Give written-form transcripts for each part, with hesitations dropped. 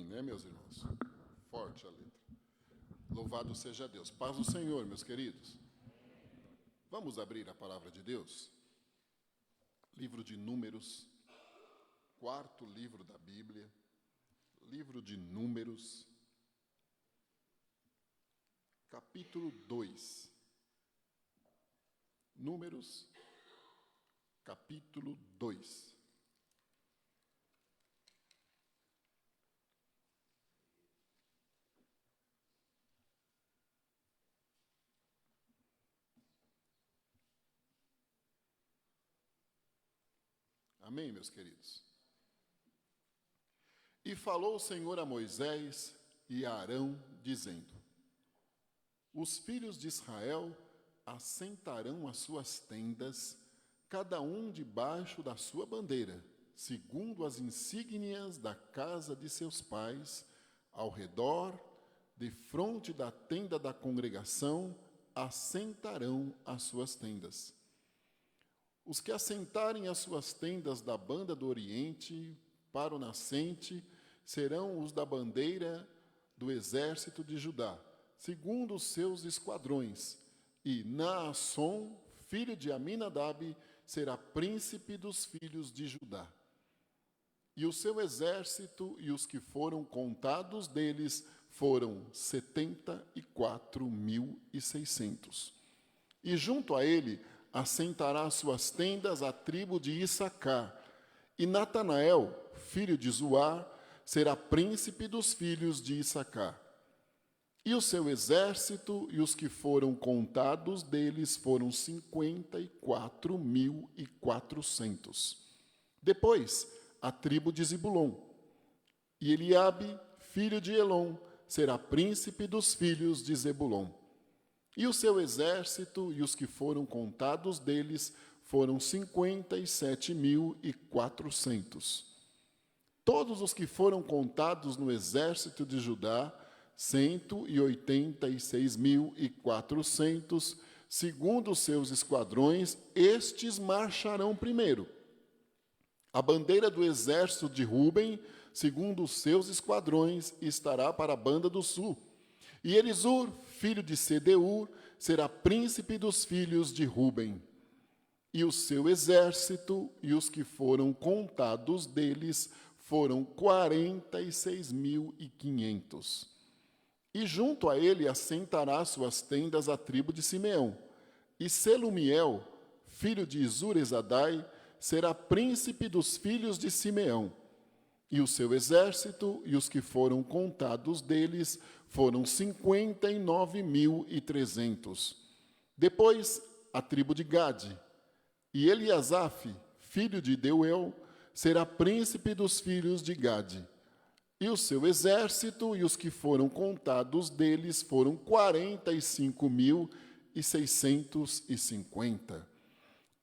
né, meus irmãos? Forte a letra. Louvado seja Deus. Paz do Senhor, meus queridos. Vamos abrir a palavra de Deus? Livro de Números, quarto livro da Bíblia, livro de Números, capítulo 2. Números, capítulo 2. Amém, meus queridos? E falou o Senhor a Moisés e a Arão, dizendo: Os filhos de Israel assentarão as suas tendas, cada um debaixo da sua bandeira, segundo as insígnias da casa de seus pais, ao redor, defronte da tenda da congregação, assentarão as suas tendas. Os que assentarem as suas tendas da banda do Oriente para o nascente serão os da bandeira do exército de Judá, segundo os seus esquadrões. E Naasson, filho de Aminadab, será príncipe dos filhos de Judá. E o seu exército e os que foram contados deles foram 74.600. E junto a ele assentará suas tendas a tribo de Issacar, e Natanael, filho de Zuar, será príncipe dos filhos de Issacar. E o seu exército e os que foram contados deles foram 54.400. Depois, a tribo de Zebulon, e Eliabe, filho de Elon, será príncipe dos filhos de Zebulon. E o seu exército e os que foram contados deles foram 57.400. Todos os que foram contados no exército de Judá, 186.400, segundo os seus esquadrões, estes marcharão primeiro. A bandeira do exército de Ruben, segundo os seus esquadrões, estará para a banda do sul. E Elisur, filho de Sedeur, será príncipe dos filhos de Ruben. E o seu exército e os que foram contados deles foram 46.500. E junto a ele assentará suas tendas a tribo de Simeão. E Selumiel, filho de Zurizadai, será príncipe dos filhos de Simeão. E o seu exército e os que foram contados deles foram 59.300. Depois, a tribo de Gade. E Eliasaf, filho de Deuel, será príncipe dos filhos de Gade. E o seu exército e os que foram contados deles foram 45.650.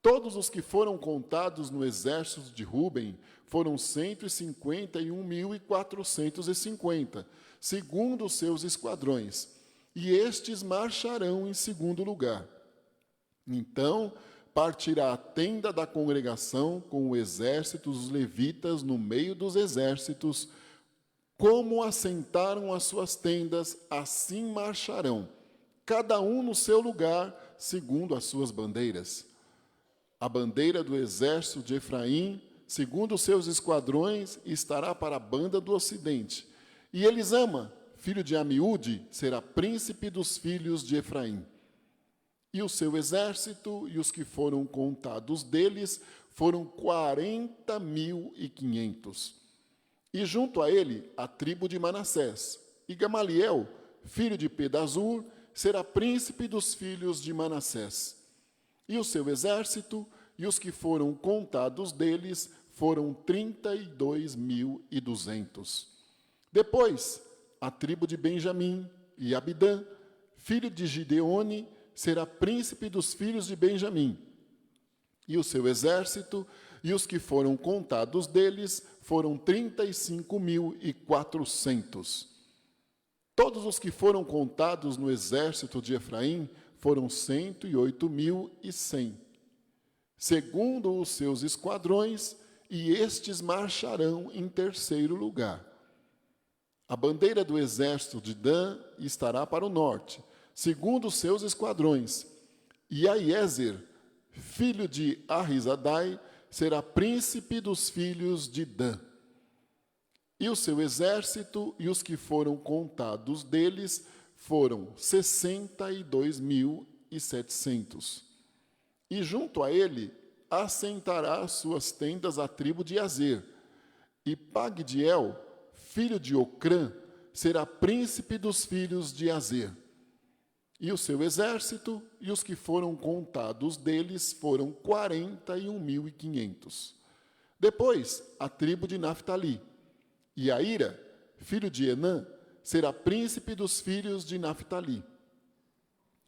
Todos os que foram contados no exército de Ruben foram 151.450, segundo os seus esquadrões, e estes marcharão em segundo lugar. Então partirá a tenda da congregação com o exército dos levitas no meio dos exércitos. Como assentaram as suas tendas, assim marcharão, cada um no seu lugar, segundo as suas bandeiras. A bandeira do exército de Efraim, segundo os seus esquadrões, estará para a banda do ocidente. E Elisama, filho de Amiúde, será príncipe dos filhos de Efraim. E o seu exército e os que foram contados deles foram 40.500. E junto a ele, a tribo de Manassés. E Gamaliel, filho de Pedazur, será príncipe dos filhos de Manassés. E o seu exército e os que foram contados deles foram 32.200. Depois, a tribo de Benjamim e Abidã, filho de Gideone, será príncipe dos filhos de Benjamim. E o seu exército e os que foram contados deles foram 35.400. Todos os que foram contados no exército de Efraim foram 108.100, segundo os seus esquadrões, e estes marcharão em terceiro lugar. A bandeira do exército de Dan estará para o norte, segundo os seus esquadrões. E Aiezer, filho de Arrizadai, será príncipe dos filhos de Dan. E o seu exército e os que foram contados deles foram 62.700. E junto a ele assentará as suas tendas a tribo de Azer. E Pagdiel, filho de Ocrã, será príncipe dos filhos de Azer. E o seu exército e os que foram contados deles foram 41.500. Depois, a tribo de Naftali. E Aíra, filho de Enã, será príncipe dos filhos de Naftali.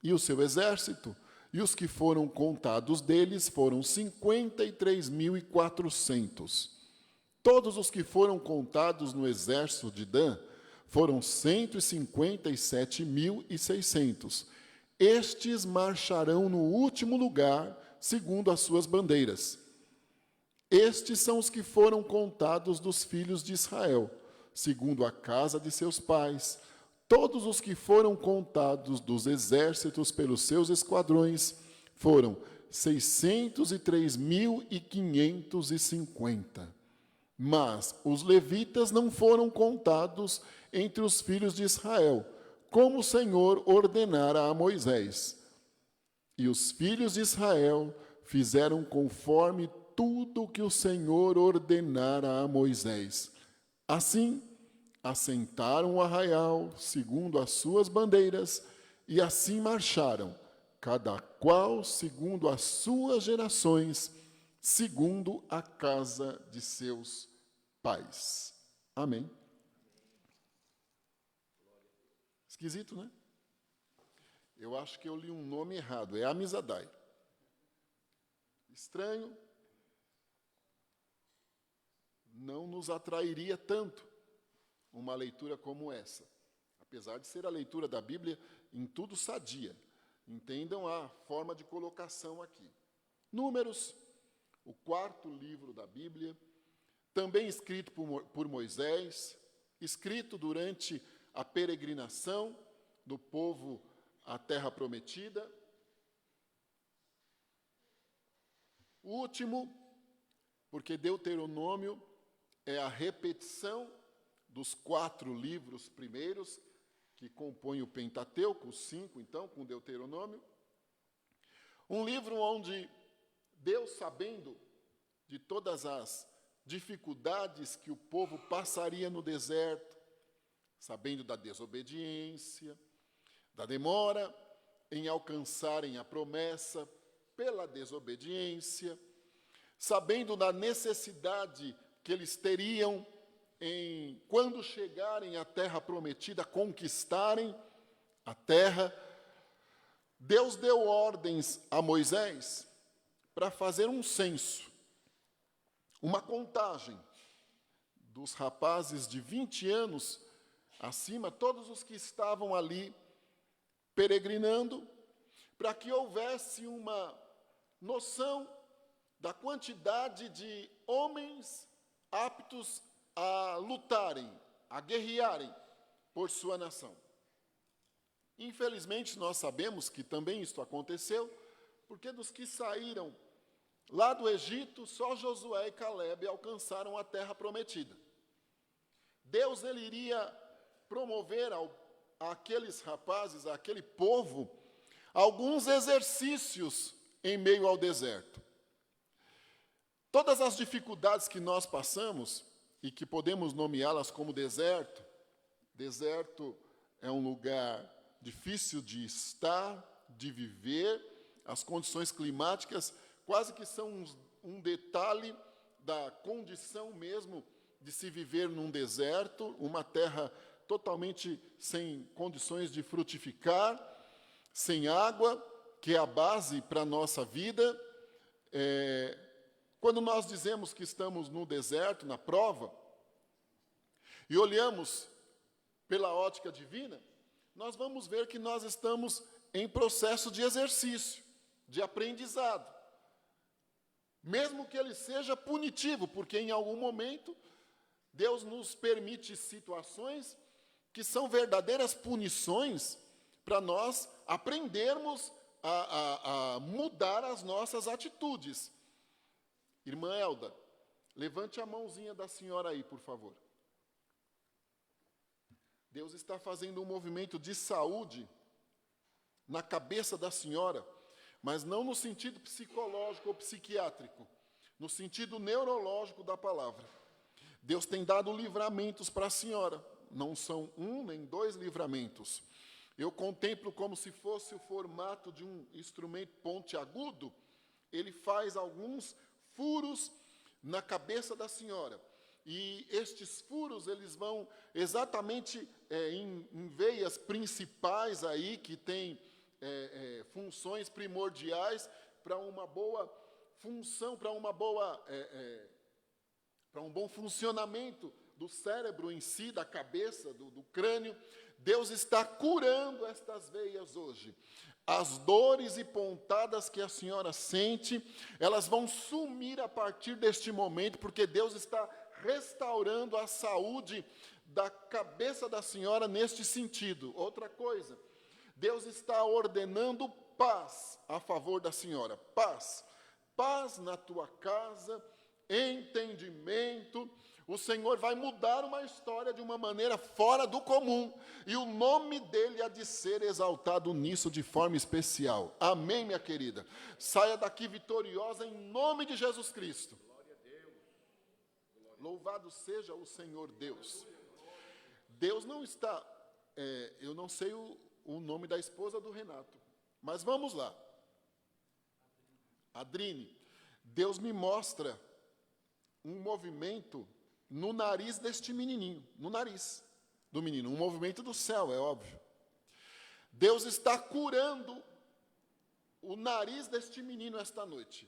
E o seu exército e os que foram contados deles foram 53.400. Todos os que foram contados no exército de Dan foram 157.600. Estes marcharão no último lugar, segundo as suas bandeiras. Estes são os que foram contados dos filhos de Israel, segundo a casa de seus pais. Todos os que foram contados dos exércitos pelos seus esquadrões foram 603.550. Mas os levitas não foram contados entre os filhos de Israel, como o Senhor ordenara a Moisés. E os filhos de Israel fizeram conforme tudo o que o Senhor ordenara a Moisés. Assim, assentaram o arraial, segundo as suas bandeiras, e assim marcharam, cada qual segundo as suas gerações, segundo a casa de seus pais. Amém. Esquisito, né? Eu acho que eu li um nome errado, é Amizadai. Estranho. Não nos atrairia tanto uma leitura como essa, apesar de ser a leitura da Bíblia em tudo sadia. Entendam a forma de colocação aqui. Números, o 4º livro da Bíblia, também escrito por Moisés, escrito durante a peregrinação do povo à Terra Prometida. O último, porque Deuteronômio é a repetição dos 4 livros primeiros, que compõem o Pentateuco, os 5, então, com Deuteronômio. Um livro onde Deus, sabendo de todas as dificuldades que o povo passaria no deserto, sabendo da desobediência, da demora em alcançarem a promessa pela desobediência, sabendo da necessidade que eles teriam em, quando chegarem à terra prometida, conquistarem a terra, Deus deu ordens a Moisés para fazer um censo, uma contagem dos rapazes de 20 anos acima, todos os que estavam ali peregrinando, para que houvesse uma noção da quantidade de homens aptos a lutarem, a guerrearem por sua nação. Infelizmente, nós sabemos que também isto aconteceu, porque dos que saíram lá do Egito, só Josué e Calebe alcançaram a terra prometida. Deus ele iria promover àqueles rapazes, àquele povo, alguns exercícios em meio ao deserto. Todas as dificuldades que nós passamos, e que podemos nomeá-las como deserto, deserto é um lugar difícil de estar, de viver, as condições climáticas quase que são um detalhe da condição mesmo de se viver num deserto, uma terra totalmente sem condições de frutificar, sem água, que é a base para a nossa vida. Quando nós dizemos que estamos no deserto, na prova, e olhamos pela ótica divina, nós vamos ver que nós estamos em processo de exercício, de aprendizado. Mesmo que ele seja punitivo, porque em algum momento Deus nos permite situações que são verdadeiras punições para nós aprendermos a mudar as nossas atitudes. Irmã Elda, levante a mãozinha da senhora aí, por favor. Deus está fazendo um movimento de saúde na cabeça da senhora, mas não no sentido psicológico ou psiquiátrico, no sentido neurológico da palavra. Deus tem dado livramentos para a senhora, não são 1 nem 2 livramentos. Eu contemplo como se fosse o formato de um instrumento pontiagudo, ele faz alguns furos na cabeça da senhora. E estes furos, eles vão exatamente em veias principais aí, que tem funções primordiais para uma boa função, para um bom funcionamento do cérebro em si, da cabeça, do crânio. Deus está curando estas veias hoje. As dores e pontadas que a senhora sente, elas vão sumir a partir deste momento, porque Deus está restaurando a saúde da cabeça da senhora neste sentido. Outra coisa, Deus está ordenando paz a favor da senhora. Paz. Paz na tua casa, entendimento. O Senhor vai mudar uma história de uma maneira fora do comum. E o nome dele há de ser exaltado nisso de forma especial. Amém, minha querida? Saia daqui vitoriosa em nome de Jesus Cristo. Glória a Deus. Louvado seja o Senhor Deus. Deus não está... eu não sei o nome da esposa do Renato. Mas vamos lá. Adrine. Deus me mostra um movimento no nariz deste menininho, no nariz do menino, um movimento do céu, é óbvio. Deus está curando o nariz deste menino esta noite.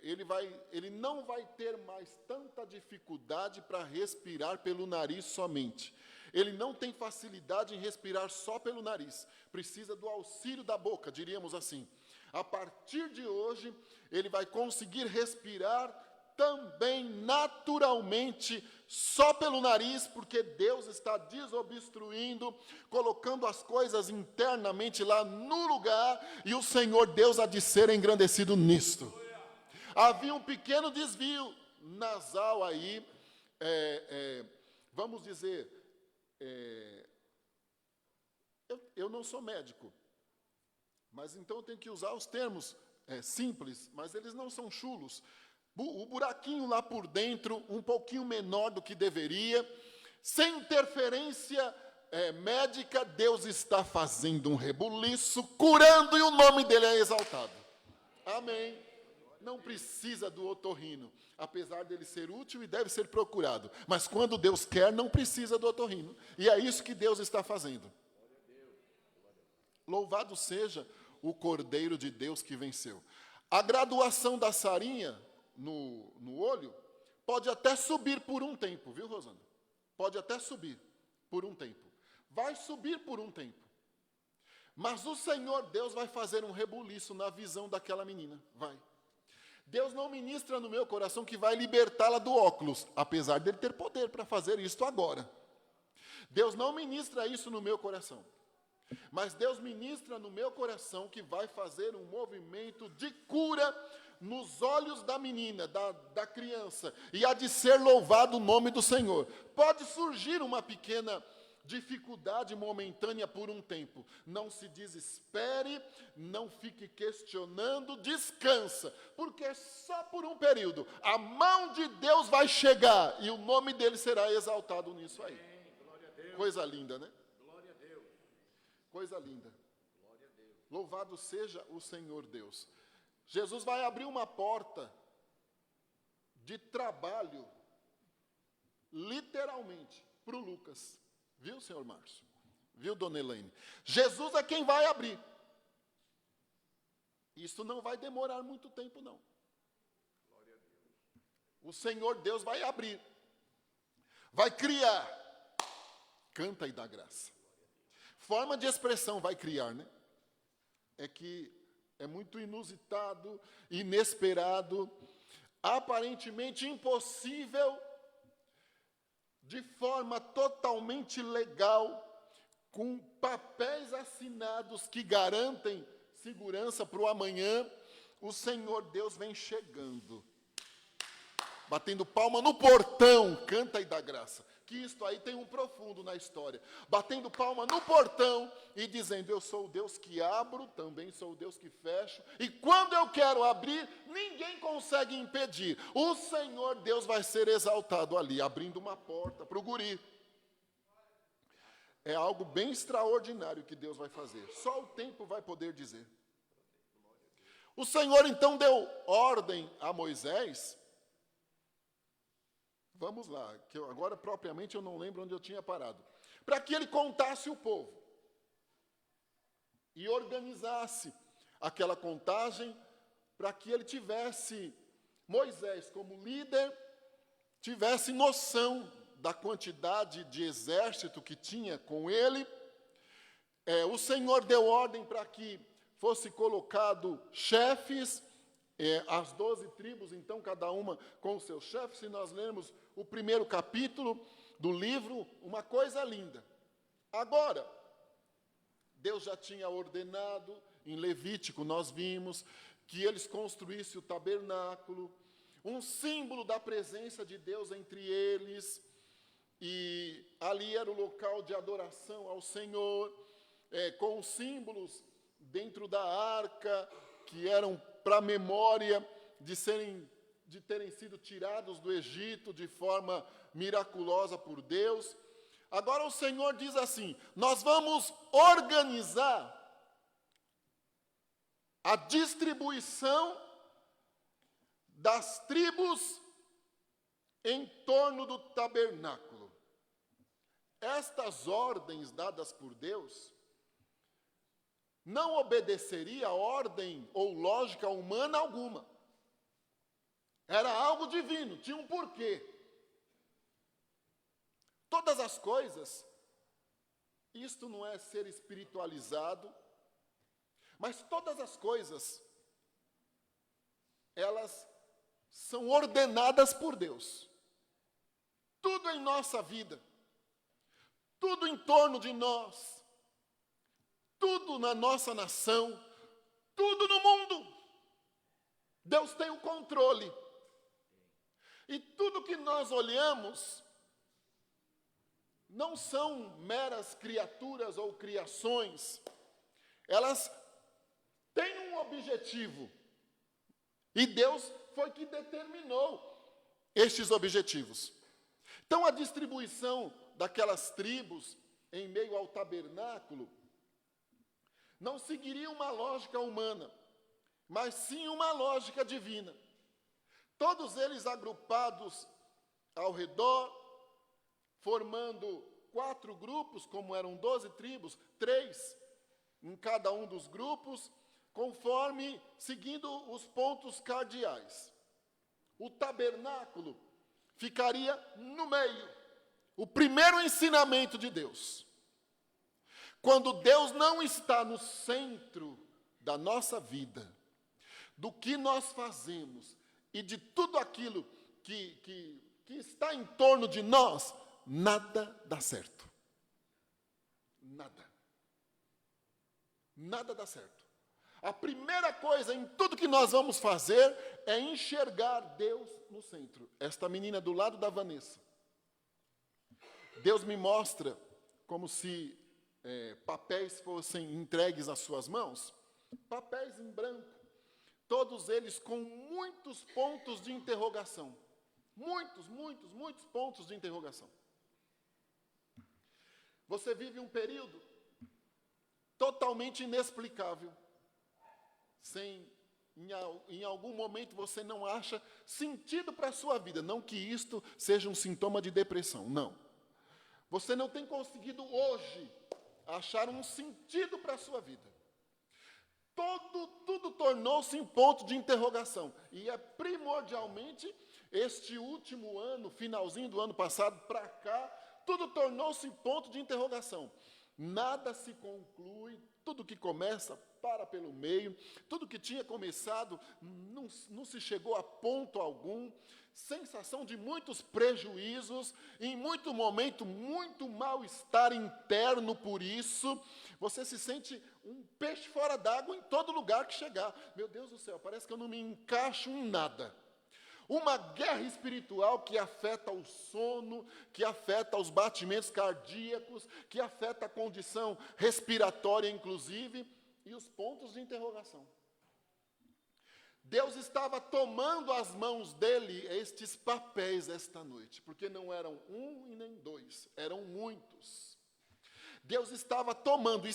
Ele não vai ter mais tanta dificuldade para respirar pelo nariz somente. Ele não tem facilidade em respirar só pelo nariz. Precisa do auxílio da boca, diríamos assim. A partir de hoje, ele vai conseguir respirar também naturalmente, só pelo nariz, porque Deus está desobstruindo, colocando as coisas internamente lá no lugar, e o Senhor Deus há de ser engrandecido nisto. Havia um pequeno desvio nasal aí, vamos dizer, eu não sou médico, mas então eu tenho que usar os termos simples, mas eles não são chulos. O buraquinho lá por dentro, um pouquinho menor do que deveria, sem interferência médica, Deus está fazendo um rebuliço, curando, e o nome dele é exaltado. Amém. Não precisa do otorrino, apesar dele ser útil e deve ser procurado. Mas quando Deus quer, não precisa do otorrino. E é isso que Deus está fazendo. Louvado seja o Cordeiro de Deus que venceu. A graduação da Sarinha no olho pode até subir por um tempo, viu, Rosana? Pode até subir por um tempo. Vai subir por um tempo. Mas o Senhor Deus vai fazer um rebuliço na visão daquela menina. Vai. Deus não ministra no meu coração que vai libertá-la do óculos, apesar dele ter poder para fazer isto agora. Deus não ministra isso no meu coração. Mas Deus ministra no meu coração que vai fazer um movimento de cura nos olhos da menina, da criança, e há de ser louvado o nome do Senhor. Pode surgir uma pequena dificuldade momentânea por um tempo. Não se desespere, não fique questionando, descansa, porque é só por um período. A mão de Deus vai chegar e o nome dele será exaltado nisso aí. Coisa linda, né? Glória a Deus. Coisa linda. Glória a Deus. Louvado seja o Senhor Deus. Jesus vai abrir uma porta de trabalho, literalmente, para o Lucas. Viu, senhor Márcio? Viu, dona Elaine? Jesus é quem vai abrir. Isso não vai demorar muito tempo, não. Glória a Deus. O Senhor Deus vai abrir. Vai criar. Canta e dá graça. Forma de expressão vai criar, né? É que é muito inusitado, inesperado, aparentemente impossível de forma totalmente legal, com papéis assinados que garantem segurança para o amanhã, o Senhor Deus vem chegando, batendo palma no portão, canta e dá graça, que isto aí tem um profundo na história, batendo palma no portão e dizendo, eu sou o Deus que abro, também sou o Deus que fecho, e quando eu quero abrir, ninguém consegue impedir, o Senhor Deus vai ser exaltado ali, abrindo uma porta para o guri. É algo bem extraordinário que Deus vai fazer. Só o tempo vai poder dizer. O Senhor então deu ordem a Moisés. Vamos lá, que agora propriamente eu não lembro onde eu tinha parado. Para que ele contasse o povo. E organizasse aquela contagem, para que ele tivesse, Moisés como líder, tivesse noção da quantidade de exército que tinha com ele. O Senhor deu ordem para que fosse colocado chefes, as 12 tribos, então, cada uma com os seus chefes. Se nós lermos o primeiro capítulo do livro, uma coisa linda. Agora, Deus já tinha ordenado, em Levítico nós vimos, que eles construíssem o tabernáculo, um símbolo da presença de Deus entre eles, e ali era o local de adoração ao Senhor, com os símbolos dentro da arca, que eram para memória de terem sido tirados do Egito de forma miraculosa por Deus. Agora o Senhor diz assim, nós vamos organizar a distribuição das tribos em torno do tabernáculo. Estas ordens dadas por Deus não obedeceria a ordem ou lógica humana alguma. Era algo divino, tinha um porquê. Todas as coisas, isto não é ser espiritualizado, mas todas as coisas, elas são ordenadas por Deus. Tudo em nossa vida, tudo em torno de nós, tudo na nossa nação, tudo no mundo, Deus tem o controle. E tudo que nós olhamos não são meras criaturas ou criações, elas têm um objetivo. E Deus foi que determinou estes objetivos. Então a distribuição daquelas tribos em meio ao tabernáculo não seguiria uma lógica humana, mas sim uma lógica divina. Todos eles agrupados ao redor, formando 4 grupos, como eram 12 tribos, 3 em cada um dos grupos, conforme, seguindo os pontos cardeais. O tabernáculo ficaria no meio, o primeiro ensinamento de Deus. Quando Deus não está no centro da nossa vida, do que nós fazemos e de tudo aquilo que está em torno de nós, nada dá certo. Nada. Nada dá certo. A primeira coisa em tudo que nós vamos fazer é enxergar Deus no centro. Esta menina do lado da Vanessa. Deus me mostra como se papéis fossem entregues às suas mãos. Papéis em branco. Todos eles com muitos pontos de interrogação. Muitos pontos de interrogação. Você vive um período totalmente inexplicável. Em algum momento você não acha sentido para a sua vida. Não que isto seja um sintoma de depressão, não. Você não tem conseguido hoje achar um sentido para a sua vida. Tudo tornou-se um ponto de interrogação. E é primordialmente este último ano, finalzinho do ano passado para cá, tudo tornou-se ponto de interrogação. Nada se conclui, tudo que começa para pelo meio, tudo que tinha começado não se chegou a ponto algum, sensação de muitos prejuízos, em muito momento, muito mal-estar interno por isso, você se sente um peixe fora d'água em todo lugar que chegar. Meu Deus do céu, parece que eu não me encaixo em nada. Uma guerra espiritual que afeta o sono, que afeta os batimentos cardíacos, que afeta a condição respiratória, inclusive, e os pontos de interrogação. Deus estava tomando às mãos dele estes papéis esta noite, porque não eram um e nem dois, eram muitos. Deus estava tomando,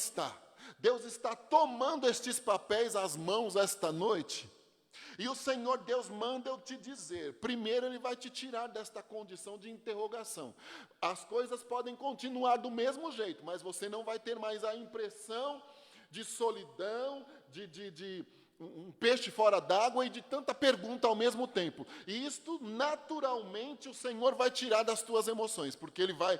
Deus está tomando estes papéis às mãos esta noite. E o Senhor Deus manda eu te dizer, primeiro Ele vai te tirar desta condição de interrogação. As coisas podem continuar do mesmo jeito, mas você não vai ter mais a impressão de solidão, de um peixe fora d'água e de tanta pergunta ao mesmo tempo. E isto, naturalmente, o Senhor vai tirar das tuas emoções, porque Ele vai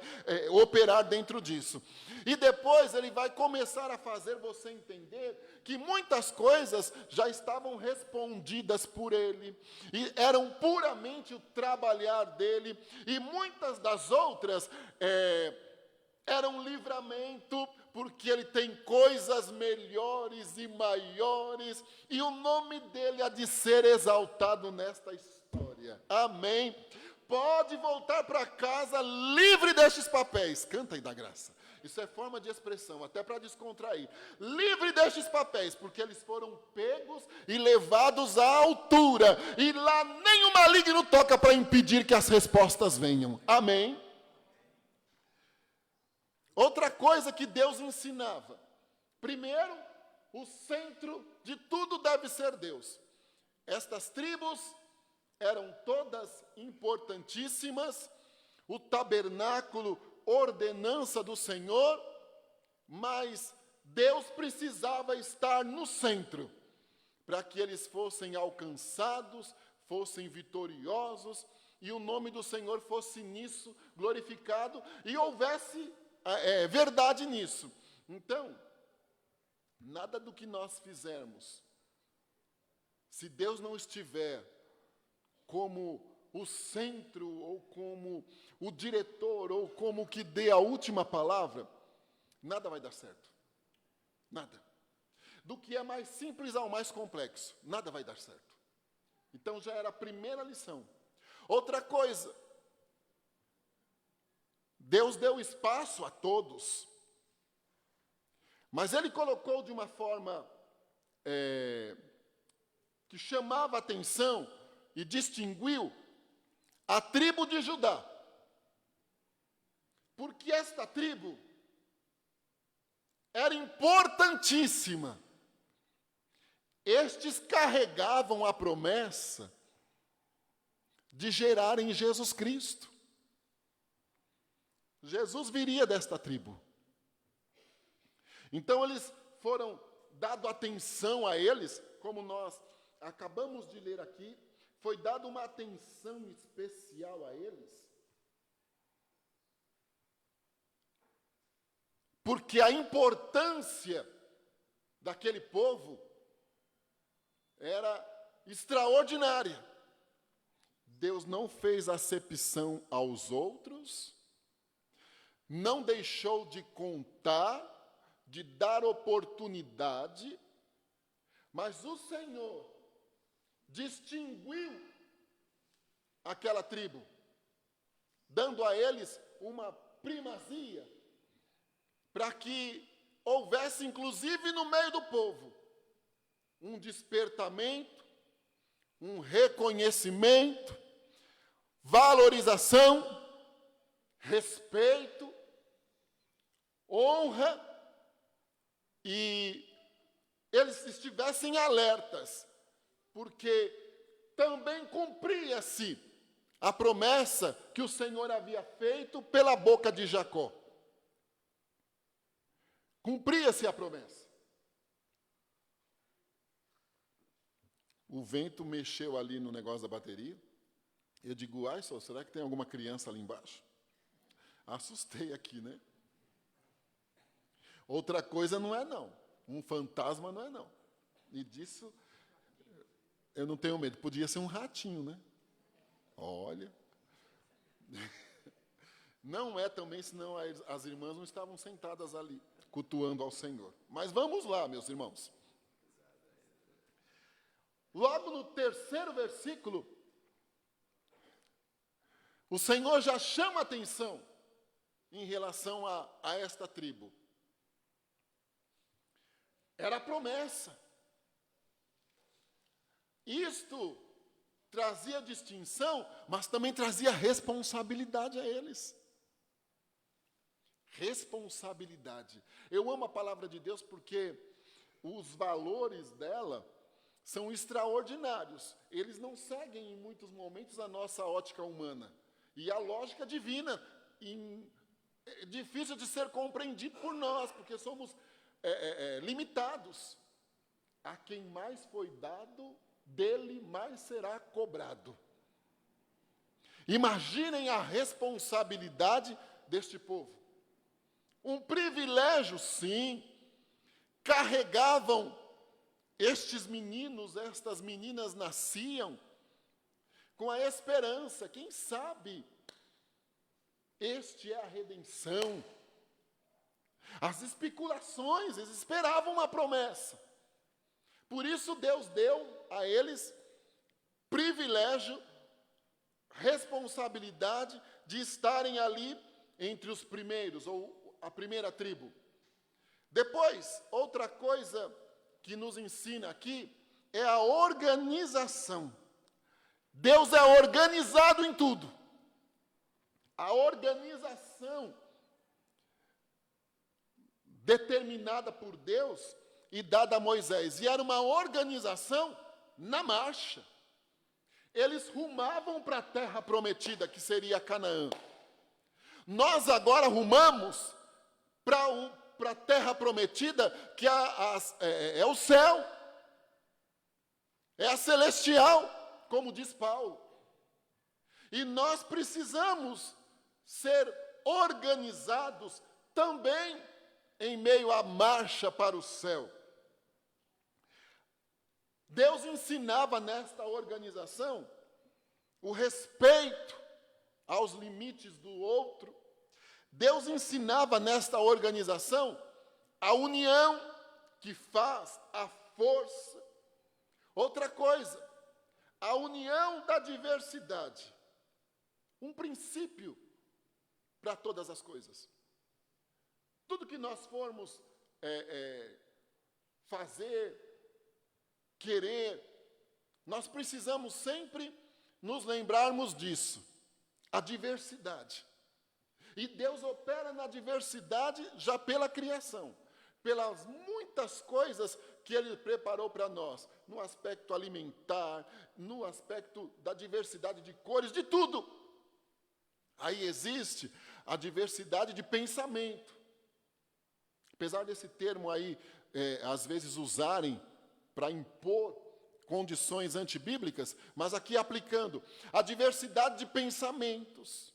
operar dentro disso. E depois Ele vai começar a fazer você entender que muitas coisas já estavam respondidas por Ele, e eram puramente o trabalhar dEle, e muitas das outras eram livramento, porque Ele tem coisas melhores e maiores, e o nome dEle há de ser exaltado nesta história. Amém? Pode voltar para casa livre destes papéis. Canta aí da graça. Isso é forma de expressão, até para descontrair. Livre destes papéis, porque eles foram pegos e levados à altura, e lá nem o maligno toca para impedir que as respostas venham. Amém? Outra coisa que Deus ensinava. Primeiro, o centro de tudo deve ser Deus. Estas tribos eram todas importantíssimas. O tabernáculo, ordenança do Senhor, mas Deus precisava estar no centro, para que eles fossem alcançados, fossem vitoriosos, e o nome do Senhor fosse nisso glorificado, e houvesse verdade nisso. Então, nada do que nós fizermos, se Deus não estiver como o centro, ou como o diretor, ou como que dê a última palavra, nada vai dar certo. Nada. Do que é mais simples ao mais complexo, nada vai dar certo. Então já era a primeira lição. Outra coisa, Deus deu espaço a todos, mas Ele colocou de uma forma que chamava a atenção e distinguiu a tribo de Judá. Porque esta tribo era importantíssima. Estes carregavam a promessa de gerar em Jesus Cristo. Jesus viria desta tribo. Então eles foram dado atenção a eles, como nós acabamos de ler aqui, foi dada uma atenção especial a eles, porque a importância daquele povo era extraordinária. Deus não fez acepção aos outros, não deixou de contar, de dar oportunidade, mas o Senhor distinguiu aquela tribo, dando a eles uma primazia, para que houvesse, inclusive no meio do povo, um despertamento, um reconhecimento, valorização, respeito, honra, e eles estivessem alertas, porque também cumpria-se a promessa que o Senhor havia feito pela boca de Jacó. Cumpria-se a promessa. O vento mexeu ali no negócio da bateria. Eu digo, ai, só, será que tem alguma criança ali embaixo? Assustei aqui, né? Outra coisa não é não. Um fantasma não é não. E disso eu não tenho medo. Podia ser um ratinho, né? Olha. Não é também, senão as irmãs não estavam sentadas ali, cultuando ao Senhor. Mas vamos lá, meus irmãos. Logo no terceiro versículo, o Senhor já chama atenção em relação a esta tribo. Era a promessa. Isto trazia distinção, mas também trazia responsabilidade a eles. Responsabilidade. Eu amo a palavra de Deus porque os valores dela são extraordinários. Eles não seguem, em muitos momentos, a nossa ótica humana. E a lógica divina, é difícil de ser compreendido por nós, porque somos limitados. A quem mais foi dado, dele mais será cobrado. Imaginem a responsabilidade deste povo. Um privilégio, sim. Carregavam estes meninos, estas meninas nasciam com a esperança, quem sabe, este é a redenção. As especulações, eles esperavam uma promessa. Por isso Deus deu a eles privilégio, responsabilidade de estarem ali entre os primeiros, ou a primeira tribo. Depois, outra coisa que nos ensina aqui é a organização. Deus é organizado em tudo. A organização determinada por Deus e dada a Moisés. E era uma organização na marcha. Eles rumavam para a terra prometida, que seria Canaã. Nós agora rumamos para a terra prometida, que é o céu. É a celestial, como diz Paulo. E nós precisamos ser organizados também em meio à marcha para o céu. Deus ensinava nesta organização o respeito aos limites do outro. Deus ensinava nesta organização a união que faz a força. Outra coisa, a união da diversidade. Um princípio para todas as coisas. Tudo que nós formos fazer, querer, nós precisamos sempre nos lembrarmos disso. A diversidade. E Deus opera na diversidade já pela criação. Pelas muitas coisas que Ele preparou para nós. No aspecto alimentar, no aspecto da diversidade de cores, de tudo. Aí existe a diversidade de pensamento. Apesar desse termo aí, às vezes usarem para impor condições antibíblicas, mas aqui aplicando a diversidade de pensamentos,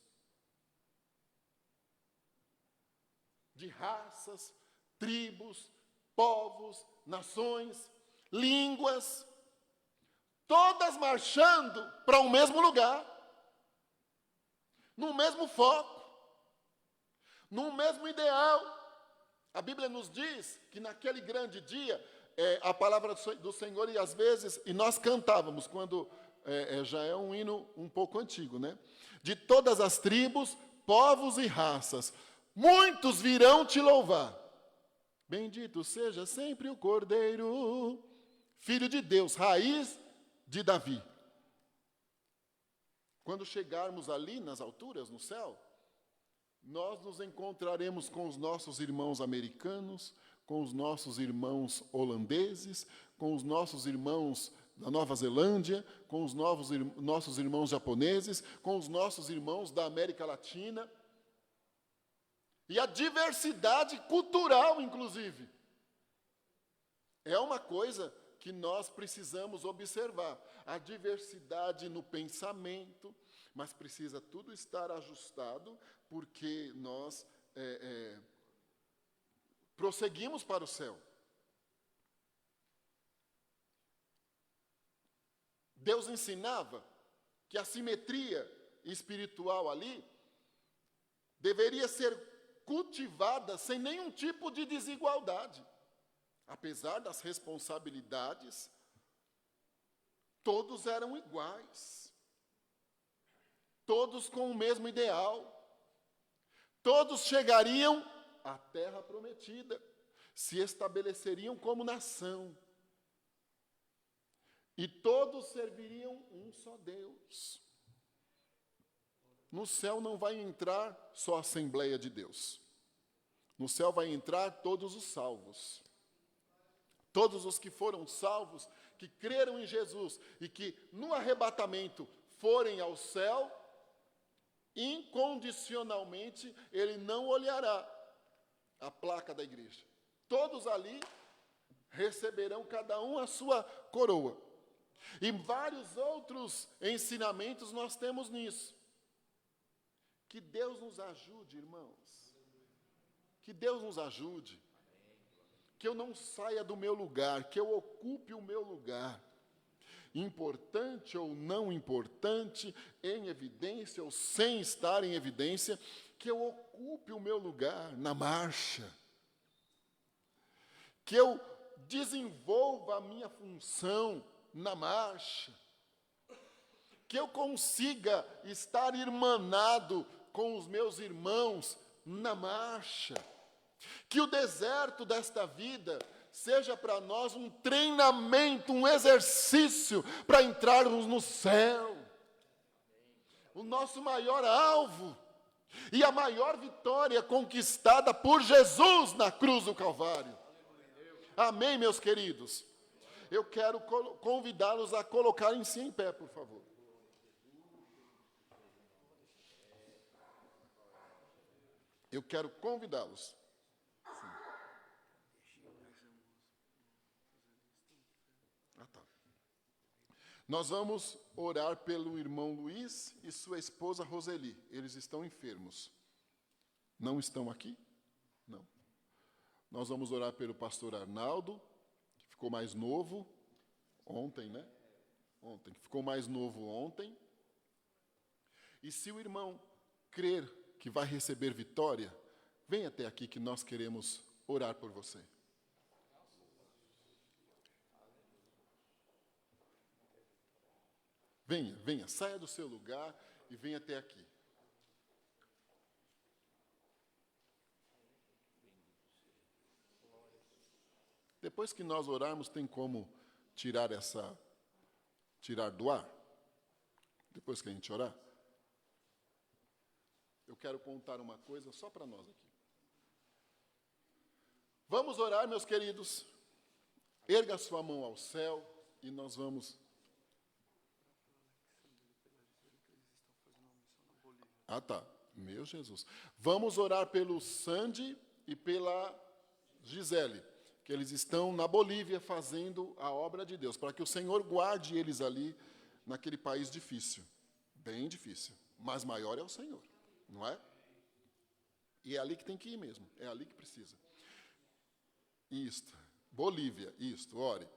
de raças, tribos, povos, nações, línguas, todas marchando para o mesmo lugar, no mesmo foco, no mesmo ideal. A Bíblia nos diz que naquele grande dia, a palavra do Senhor, e às vezes, e nós cantávamos, quando já é um hino um pouco antigo, né? De todas as tribos, povos e raças, muitos virão te louvar. Bendito seja sempre o Cordeiro, Filho de Deus, raiz de Davi. Quando chegarmos ali nas alturas, no céu, nós nos encontraremos com os nossos irmãos americanos, com os nossos irmãos holandeses, com os nossos irmãos da Nova Zelândia, com os nossos irmãos japoneses, com os nossos irmãos da América Latina. E a diversidade cultural, inclusive. É uma coisa que nós precisamos observar. A diversidade no pensamento, mas precisa tudo estar ajustado, porque nós prosseguimos para o céu. Deus ensinava que a simetria espiritual ali deveria ser cultivada sem nenhum tipo de desigualdade. Apesar das responsabilidades, todos eram iguais. Todos com o mesmo ideal. Todos chegariam à terra prometida, se estabeleceriam como nação. E todos serviriam um só Deus. No céu não vai entrar só a Assembleia de Deus. No céu vai entrar todos os salvos. Todos os que foram salvos, que creram em Jesus e que no arrebatamento forem ao céu, incondicionalmente ele não olhará a placa da igreja. Todos ali receberão cada um a sua coroa. E vários outros ensinamentos nós temos nisso. Que Deus nos ajude, irmãos. Que Deus nos ajude. Que eu não saia do meu lugar, que eu ocupe o meu lugar. Importante ou não importante, em evidência ou sem estar em evidência, que eu ocupe o meu lugar na marcha. Que eu desenvolva a minha função na marcha. Que eu consiga estar irmanado com os meus irmãos na marcha. Que o deserto desta vida seja para nós um treinamento, um exercício para entrarmos no céu. O nosso maior alvo e a maior vitória conquistada por Jesus na cruz do Calvário. Amém, meus queridos? Eu quero convidá-los a colocarem-se em pé, por favor. Eu quero convidá-los. Nós vamos orar pelo irmão Luiz e sua esposa Roseli. Eles estão enfermos. Não estão aqui? Não. Nós vamos orar pelo pastor Arnaldo, que ficou mais novo ontem, né? Ontem, que ficou mais novo ontem. E se o irmão crer que vai receber vitória, vem até aqui que nós queremos orar por você. Venha, venha, saia do seu lugar e venha até aqui. Depois que nós orarmos, tem como tirar do ar? Depois que a gente orar? Eu quero contar uma coisa só para nós aqui. Vamos orar, meus queridos. Erga sua mão ao céu e nós vamos... Ah, tá. Meu Jesus. Vamos orar pelo Sandy e pela Gisele, que eles estão na Bolívia fazendo a obra de Deus, para que o Senhor guarde eles ali naquele país difícil, bem difícil, mas maior é o Senhor, não é? E é ali que tem que ir mesmo, é ali que precisa. Isto, Bolívia, isto, ore.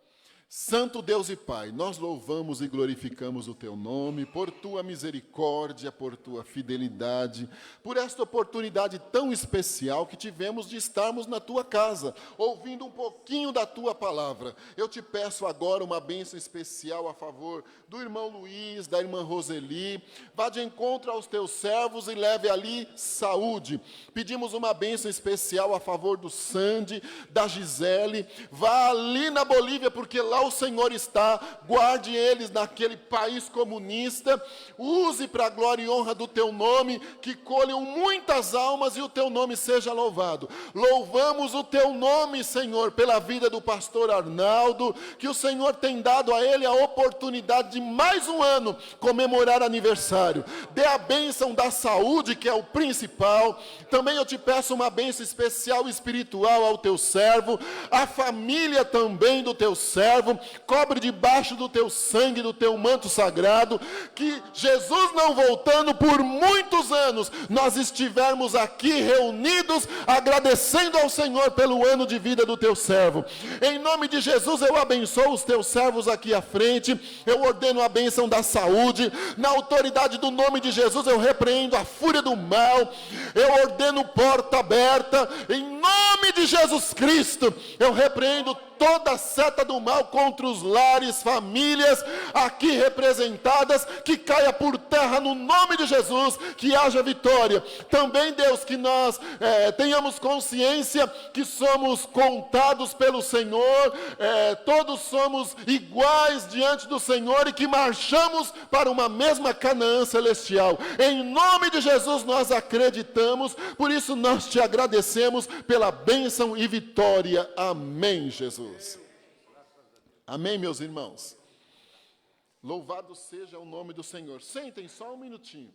Santo Deus e Pai, nós louvamos e glorificamos o Teu nome, por Tua misericórdia, por Tua fidelidade, por esta oportunidade tão especial que tivemos de estarmos na Tua casa, ouvindo um pouquinho da Tua palavra. Eu te peço agora uma bênção especial a favor do irmão Luiz, da irmã Roseli. Vá de encontro aos Teus servos e leve ali saúde. Pedimos uma bênção especial a favor do Sandy, da Gisele. Vá ali na Bolívia, porque lá o Senhor está, guarde eles naquele país comunista, use para a glória e honra do Teu nome, que colham muitas almas e o Teu nome seja louvado. Louvamos o Teu nome, Senhor, pela vida do pastor Arnaldo, que o Senhor tem dado a ele a oportunidade de mais um ano comemorar aniversário. Dê a bênção da saúde, que é o principal. Também eu te peço uma bênção especial espiritual ao Teu servo, a família também do Teu servo, servo, cobre debaixo do teu sangue, do teu manto sagrado, que Jesus não voltando por muitos anos, nós estivermos aqui reunidos, agradecendo ao Senhor pelo ano de vida do teu servo. Em nome de Jesus, eu abençoo os teus servos aqui à frente, eu ordeno a bênção da saúde, na autoridade do nome de Jesus, eu repreendo a fúria do mal, eu ordeno porta aberta, em nome de Jesus Cristo, eu repreendo toda seta do mal contra os lares, famílias aqui representadas, que caia por terra no nome de Jesus, que haja vitória. Também, Deus, que nós tenhamos consciência que somos contados pelo Senhor, todos somos iguais diante do Senhor e que marchamos para uma mesma Canaã celestial. Em nome de Jesus nós acreditamos, por isso nós te agradecemos pela bênção e vitória. Amém, Jesus. Amém, meus irmãos. Louvado seja o nome do Senhor. Sentem só um minutinho.